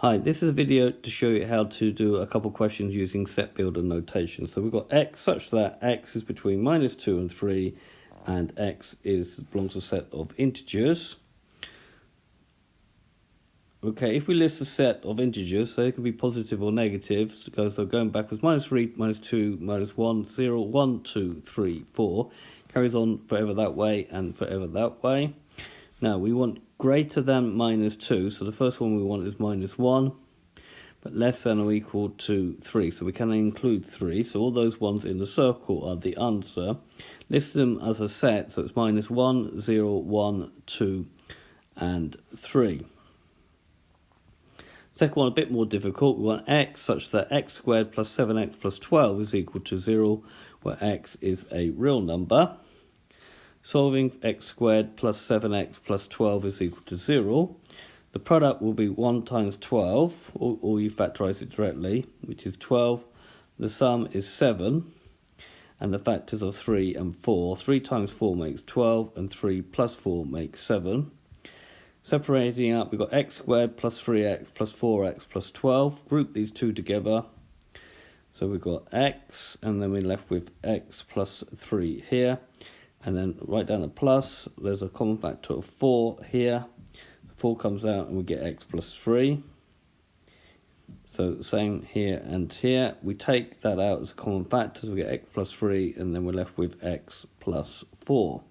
Hi, this is a video to show you how to do a couple questions using set builder notation. So we've got x such that x is between -2 and 3 and x belongs to a set of integers. Okay, if we list a set of integers, so it can be positive or negative, so going backwards, -3, -2, -1, 0, 1, 2, 3, 4, carries on forever that way and forever that way. Now we want greater than -2, so the first one we want is -1, but less than or equal to 3, so we can include 3, so all those ones in the circle are the answer. List them as a set, so it's -1, 0, 1, 2 and 3. Second one, a bit more difficult. We want x such that x squared plus 7x plus 12 is equal to 0, where x is a real number. Solving x squared plus 7x plus 12 is equal to 0. The product will be 1 times 12, or you factorise it directly, which is 12. The sum is 7, and the factors are 3 and 4. 3 times 4 makes 12, and 3 plus 4 makes 7. Separating out, we've got x squared plus 3x plus 4x plus 12. Group these two together. So we've got x, and then we're left with x plus 3 here. And then write down a plus. There's a common factor of 4 here. 4 comes out and we get x plus 3. So same here and here. We take that out as a common factor, so we get x plus 3, and then we're left with x plus 4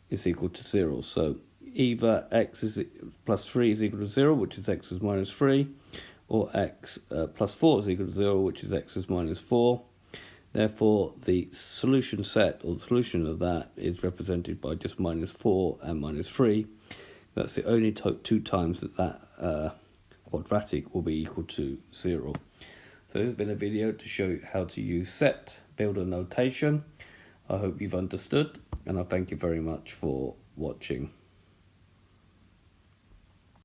is equal to 0. So either x plus 3 is equal to 0, which is x is minus 3, or x plus 4 is equal to 0, which is x is minus 4. Therefore, the solution set, or the solution of that, is represented by just -4 and -3. That's the only two times that quadratic will be equal to 0. So this has been a video to show you how to use set builder notation. I hope you've understood, and I thank you very much for watching.